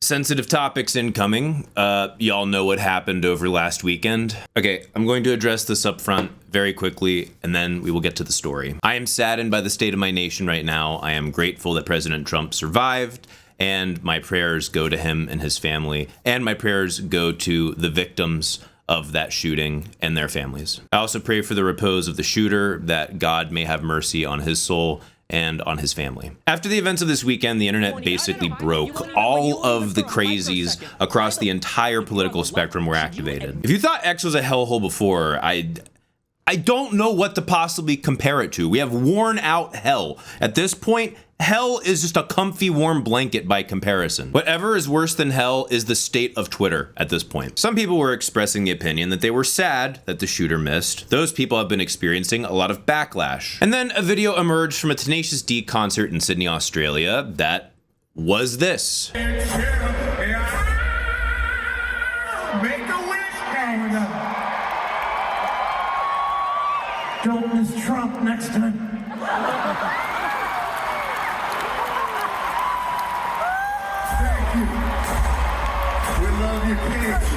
Sensitive topics incoming. Y'all know what happened over last weekend. Okay, I'm going to address this up front very quickly, and then we will get to the story. I am saddened by the state of my nation right now. I am grateful that President Trump survived, and my prayers go to him and his family, and my prayers go to the victims of that shooting and their families. I also pray for the repose of the shooter, that God may have mercy on his soul and on his family. After the events of this weekend, the internet basically broke. All of the crazies across the entire political spectrum were activated. If you thought X was a hellhole before, I don't know what to possibly compare it to. We have worn out hell. At this point, hell is just a comfy warm blanket by comparison. Whatever is worse than hell is the state of Twitter at this point. Some people were expressing the opinion that they were sad that the shooter missed. Those people have been experiencing a lot of backlash. And then a video emerged from a Tenacious D concert in Sydney, Australia that was this. Make a wish, don't miss Trump next time. Thank you. We love you, kids.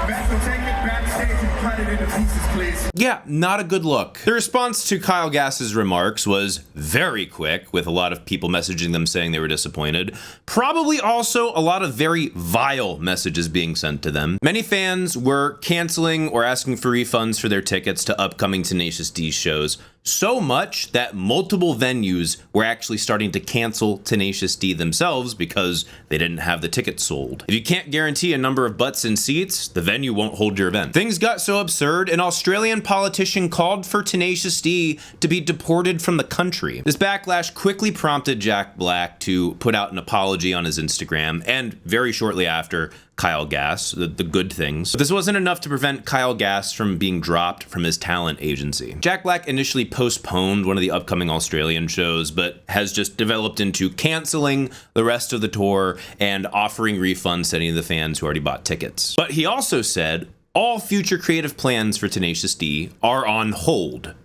Matt, take it backstage and cut it into pieces, please. Yeah, not a good look. The response to Kyle Gass's remarks was very quick, with a lot of people messaging them saying they were disappointed. Probably also a lot of very vile messages being sent to them. Many fans were canceling or asking for refunds for their tickets to upcoming Tenacious D shows. So much that multiple venues were actually starting to cancel Tenacious D themselves because they didn't have the tickets sold. If you can't guarantee a number of butts and seats, the venue won't hold your event. Things got so absurd, an Australian politician called for Tenacious D to be deported from the country. This backlash quickly prompted Jack Black to put out an apology on his Instagram, and very shortly after, Kyle Gass, the good things. But this wasn't enough to prevent Kyle Gass from being dropped from his talent agency. Jack Black initially postponed one of the upcoming Australian shows, but has just developed into canceling the rest of the tour and offering refunds to any of the fans who already bought tickets. But he also said all future creative plans for Tenacious D are on hold.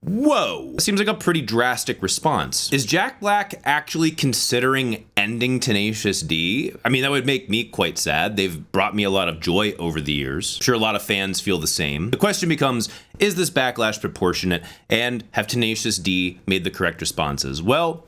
Whoa, seems like a pretty drastic response. Is Jack Black actually considering ending Tenacious D? I mean, that would make me quite sad. They've brought me a lot of joy over the years. I'm sure a lot of fans feel the same. The question becomes, is this backlash proportionate, and have Tenacious D made the correct responses? Well,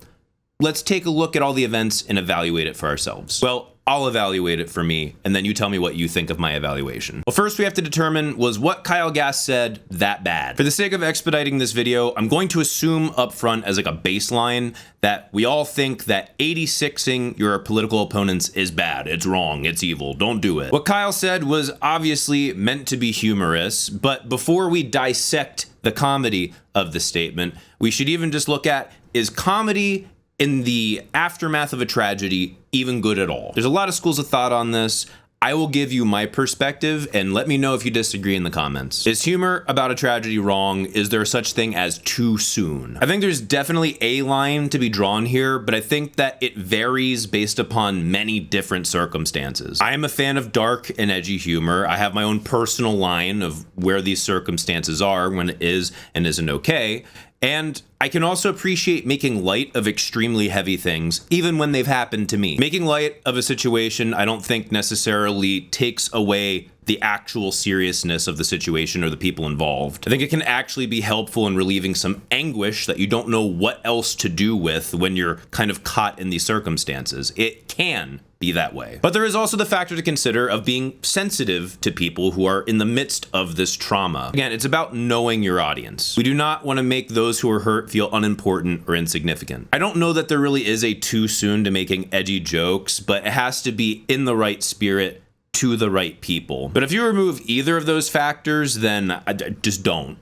let's take a look at all the events and evaluate it for ourselves. Well, I'll evaluate it for me, and then you tell me what you think of my evaluation. Well, first we have to determine, was what Kyle Gass said that bad? For the sake of expediting this video, I'm going to assume up front as like a baseline that we all think that 86ing your political opponents is bad. It's wrong, it's evil, don't do it. What Kyle said was obviously meant to be humorous, but before we dissect the comedy of the statement, we should even just look at, is comedy in the aftermath of a tragedy even good at all? There's a lot of schools of thought on this. I will give you my perspective, and let me know if you disagree in the comments. Is humor about a tragedy wrong? Is there such thing as too soon? I think there's definitely a line to be drawn here, but I think that it varies based upon many different circumstances. I am a fan of dark and edgy humor. I have my own personal line of where these circumstances are when it is and isn't okay. And I can also appreciate making light of extremely heavy things, even when they've happened to me. Making light of a situation I don't think necessarily takes away the actual seriousness of the situation or the people involved. I think it can actually be helpful in relieving some anguish that you don't know what else to do with when you're kind of caught in these circumstances. It can be that way. But there is also the factor to consider of being sensitive to people who are in the midst of this trauma. Again, it's about knowing your audience. We do not want to make those who are hurt feel unimportant or insignificant. I don't know that there really is a too soon to making edgy jokes, but it has to be in the right spirit to the right people. But if you remove either of those factors, then just don't.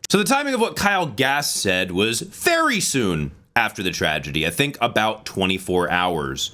So the timing of what Kyle Gass said was very soon after the tragedy. I think about 24 hours.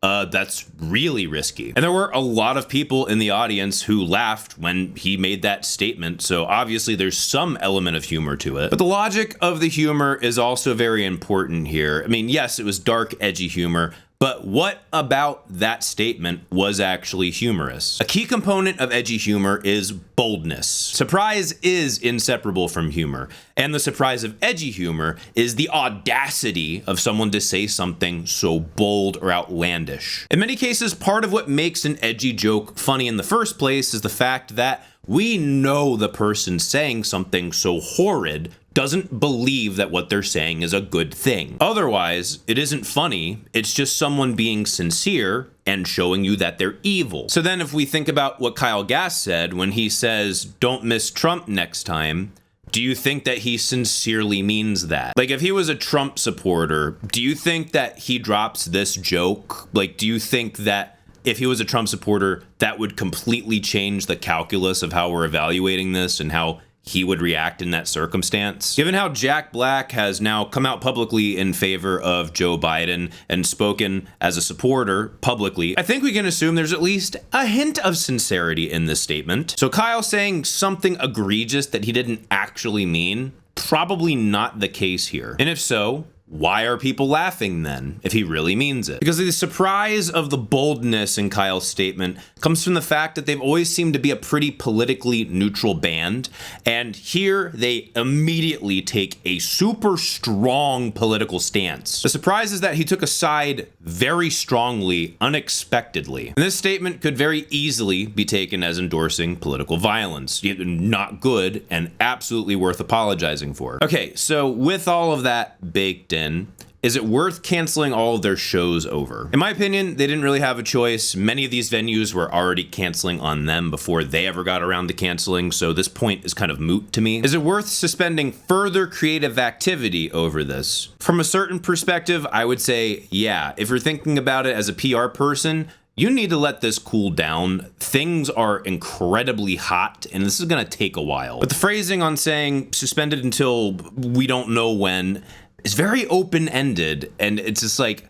That's really risky. And there were a lot of people in the audience who laughed when he made that statement, so obviously there's some element of humor to it. But the logic of the humor is also very important here. I mean, yes, it was dark, edgy humor, But what about that statement was actually humorous? A key component of edgy humor is boldness. Surprise is inseparable from humor, and the surprise of edgy humor is the audacity of someone to say something so bold or outlandish. In many cases, part of what makes an edgy joke funny in the first place is the fact that we know the person saying something so horrid doesn't believe that what they're saying is a good thing. Otherwise, it isn't funny, it's just someone being sincere and showing you that they're evil. So then if we think about what Kyle Gass said when he says, "Don't miss Trump next time," do you think that he sincerely means that? Like, if he was a Trump supporter, do you think that he drops this joke? Like, do you think that if he was a Trump supporter, that would completely change the calculus of how we're evaluating this and how he would react in that circumstance? Given how Jack Black has now come out publicly in favor of Joe Biden and spoken as a supporter publicly, I think we can assume there's at least a hint of sincerity in this statement. So Kyle saying something egregious that he didn't actually mean, probably not the case here. And if so, why are people laughing then, if he really means it? Because the surprise of the boldness in Kyle's statement comes from the fact that they've always seemed to be a pretty politically neutral band, and here they immediately take a super strong political stance. The surprise is that he took a side very strongly, unexpectedly. And this statement could very easily be taken as endorsing political violence. Not good and absolutely worth apologizing for. Okay, so with all of that baked in, is it worth canceling all of their shows over? In my opinion, they didn't really have a choice. Many of these venues were already canceling on them before they ever got around to canceling, so this point is kind of moot to me. Is it worth suspending further creative activity over this? From a certain perspective, I would say, yeah. If you're thinking about it as a PR person, you need to let this cool down. Things are incredibly hot, and this is gonna take a while. But the phrasing on saying suspended until we don't know when is very open-ended, and it's just like,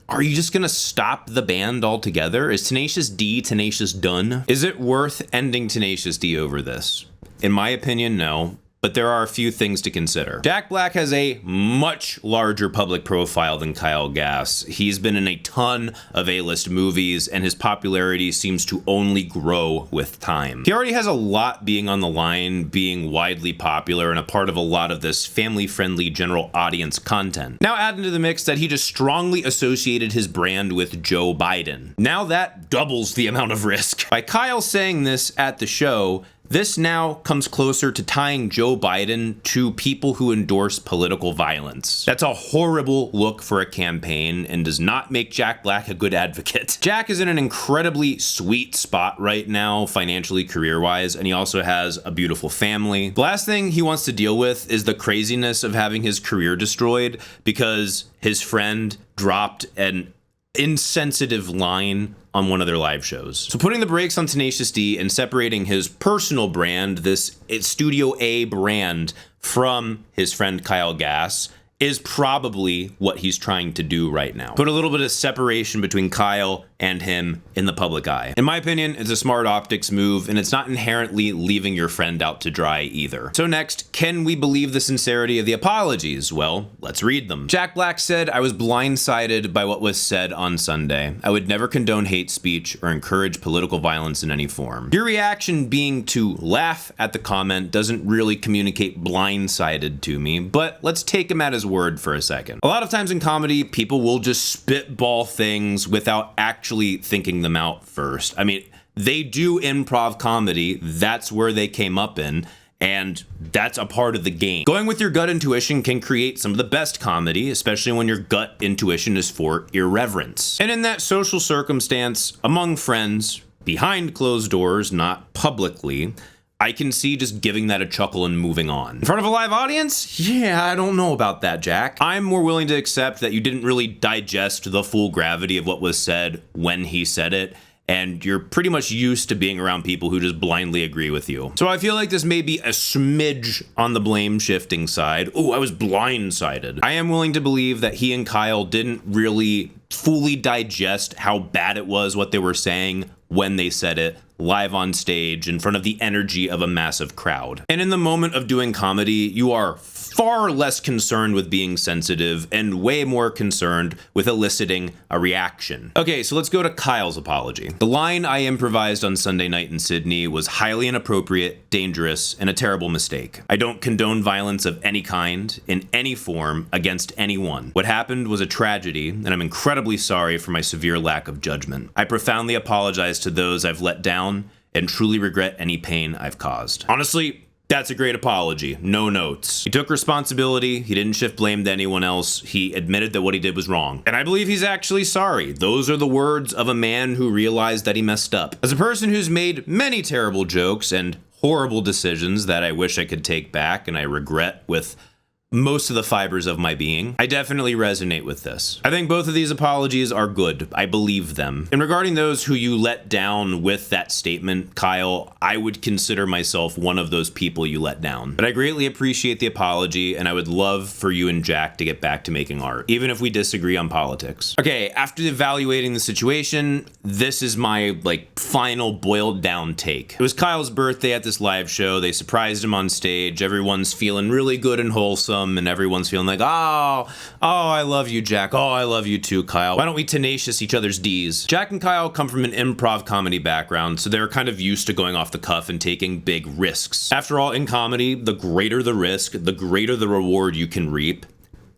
are you just gonna stop the band altogether? Is Tenacious D Tenacious done? Is it worth ending Tenacious D over this? In my opinion, no. But there are a few things to consider. Jack Black has a much larger public profile than Kyle Gass. He's been in a ton of A-list movies, and his popularity seems to only grow with time. He already has a lot being on the line, being widely popular, and a part of a lot of this family-friendly general audience content. Now add into the mix that he just strongly associated his brand with Joe Biden. Now that doubles the amount of risk. By Kyle saying this at the show, this now comes closer to tying Joe Biden to people who endorse political violence. That's a horrible look for a campaign and does not make Jack Black a good advocate. Jack is in an incredibly sweet spot right now, financially, career-wise, and he also has a beautiful family. The last thing he wants to deal with is the craziness of having his career destroyed because his friend dropped an insensitive line on one of their live shows. So putting the brakes on Tenacious D and separating his personal brand, this Studio A brand, from his friend Kyle Gass is probably what he's trying to do right now. Put a little bit of separation between Kyle and him in the public eye. In my opinion, it's a smart optics move, and it's not inherently leaving your friend out to dry either. So next, can we believe the sincerity of the apologies? Well, let's read them. Jack Black said, "I was blindsided by what was said on Sunday. I would never condone hate speech or encourage political violence in any form." Your reaction being to laugh at the comment doesn't really communicate blindsided to me, but let's take him at his word for a second. A lot of times in comedy, people will just spitball things without actually thinking them out first. I mean, they do improv comedy. That's where they came up in, and that's a part of the game. Going with your gut intuition can create some of the best comedy, especially when your gut intuition is for irreverence. And in that social circumstance, among friends, behind closed doors, not publicly, I can see just giving that a chuckle and moving on. In front of a live audience? Yeah, I don't know about that, Jack. I'm more willing to accept that you didn't really digest the full gravity of what was said when he said it, and you're pretty much used to being around people who just blindly agree with you. So I feel like this may be a smidge on the blame shifting side. Oh, I was blindsided. I am willing to believe that he and Kyle didn't really fully digest how bad it was what they were saying when they said it live on stage in front of the energy of a massive crowd. And in the moment of doing comedy, you are far less concerned with being sensitive and way more concerned with eliciting a reaction. Okay, so let's go to Kyle's apology. The line I improvised on Sunday night in Sydney was highly inappropriate, dangerous, and a terrible mistake. I don't condone violence of any kind, in any form, against anyone. What happened was a tragedy, and I'm incredibly sorry for my severe lack of judgment. I profoundly apologize to those I've let down and truly regret any pain I've caused. Honestly, that's a great apology. No notes. He took responsibility. He didn't shift blame to anyone else. He admitted that what he did was wrong. And I believe he's actually sorry. Those are the words of a man who realized that he messed up. As a person who's made many terrible jokes and horrible decisions that I wish I could take back and I regret with most of the fibers of my being, I definitely resonate with this. I think both of these apologies are good. I believe them. And regarding those who you let down with that statement, Kyle, I would consider myself one of those people you let down. But I greatly appreciate the apology, and I would love for you and Jack to get back to making art, even if we disagree on politics. Okay, after evaluating the situation, this is my final boiled down take. It was Kyle's birthday at this live show. They surprised him on stage. Everyone's feeling really good and wholesome. And everyone's feeling like, oh, I love you, Jack. Oh, I love you too, Kyle. Why don't we tenacious each other's D's? Jack and Kyle come from an improv comedy background, so they're kind of used to going off the cuff and taking big risks. After all, in comedy, the greater the risk, the greater the reward you can reap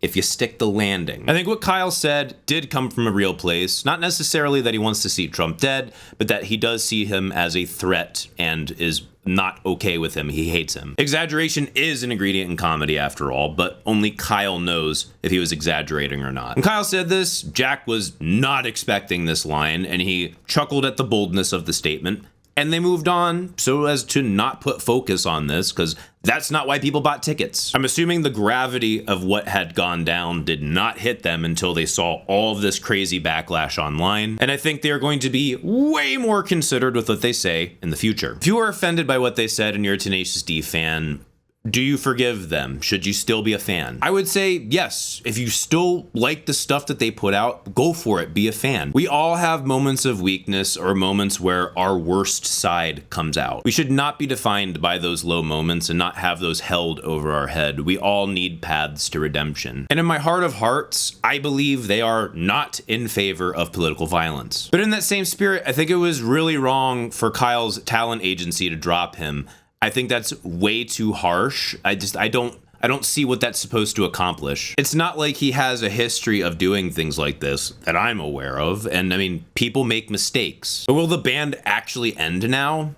if you stick the landing. I think what Kyle said did come from a real place, not necessarily that he wants to see Trump dead, but that he does see him as a threat and is not okay with him. He hates him. Exaggeration is an ingredient in comedy after all, but only Kyle knows if he was exaggerating or not. When Kyle said this, Jack was not expecting this line, and he chuckled at the boldness of the statement. And they moved on so as to not put focus on this, because that's not why people bought tickets. I'm assuming the gravity of what had gone down did not hit them until they saw all of this crazy backlash online. And I think they are going to be way more considered with what they say in the future. If you are offended by what they said and you're a Tenacious D fan, do you forgive them? Should you still be a fan? I would say yes. If you still like the stuff that they put out, go for it. Be a fan. We all have moments of weakness or moments where our worst side comes out. We should not be defined by those low moments and not have those held over our head. We all need paths to redemption. And in my heart of hearts, I believe they are not in favor of political violence. But in that same spirit, I think it was really wrong for Kyle's talent agency to drop him. I think that's way too harsh. I don't see what that's supposed to accomplish. It's not like he has a history of doing things like this that I'm aware of. And I mean, people make mistakes. But will the band actually end now?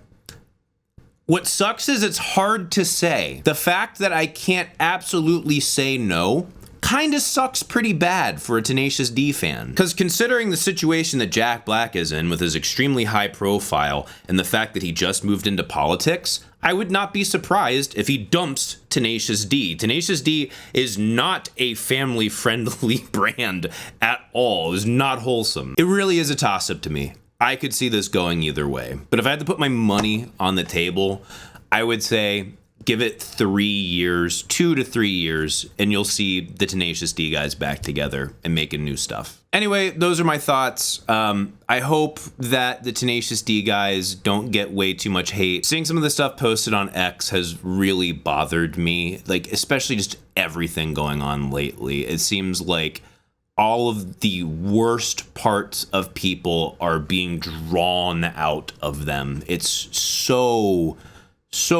What sucks is it's hard to say. The fact that I can't absolutely say no kinda sucks pretty bad for a Tenacious D fan. Because considering the situation that Jack Black is in with his extremely high profile and the fact that he just moved into politics, I would not be surprised if he dumps Tenacious D. Tenacious D is not a family-friendly brand at all. It is not wholesome. It really is a toss-up to me. I could see this going either way. But if I had to put my money on the table, I would say give it 3 years, 2 to 3 years, and you'll see the Tenacious D guys back together and making new stuff. Anyway, those are my thoughts. I hope that the Tenacious D guys don't get way too much hate. Seeing some of the stuff posted on X has really bothered me, especially just everything going on lately. It seems like all of the worst parts of people are being drawn out of them. It's so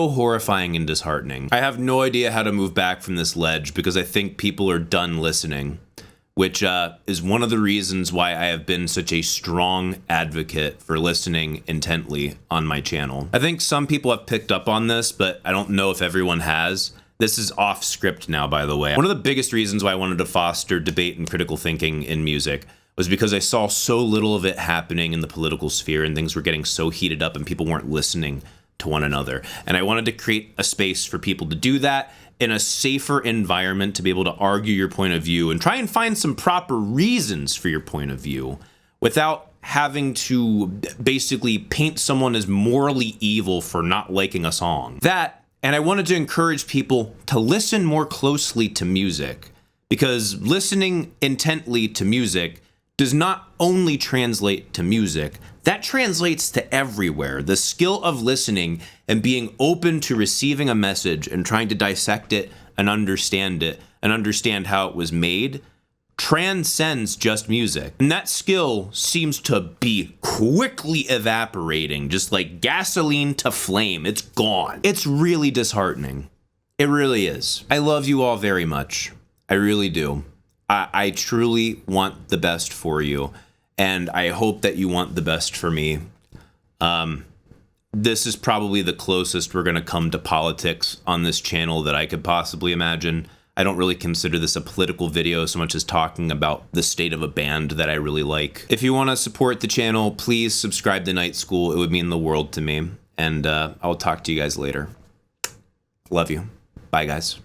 horrifying and disheartening. I have no idea how to move back from this ledge because I think people are done listening, which is one of the reasons why I have been such a strong advocate for listening intently on my channel. I think some people have picked up on this, but I don't know if everyone has. This is off script now, by the way. One of the biggest reasons why I wanted to foster debate and critical thinking in music was because I saw so little of it happening in the political sphere and things were getting so heated up and people weren't listening to one another. And I wanted to create a space for people to do that in a safer environment, to be able to argue your point of view and try and find some proper reasons for your point of view without having to basically paint someone as morally evil for not liking a song. And I wanted to encourage people to listen more closely to music, because listening intently to music does not only translate to music, that translates to everywhere. The skill of listening and being open to receiving a message and trying to dissect it and understand how it was made transcends just music. And that skill seems to be quickly evaporating, just like gasoline to flame. It's gone. It's really disheartening. It really is. I love you all very much. I really do. I truly want the best for you, and I hope that you want the best for me. This is probably the closest we're going to come to politics on this channel that I could possibly imagine. I don't really consider this a political video so much as talking about the state of a band that I really like. If you want to support the channel, please subscribe to Night School. It would mean the world to me, and I'll talk to you guys later. Love you. Bye, guys.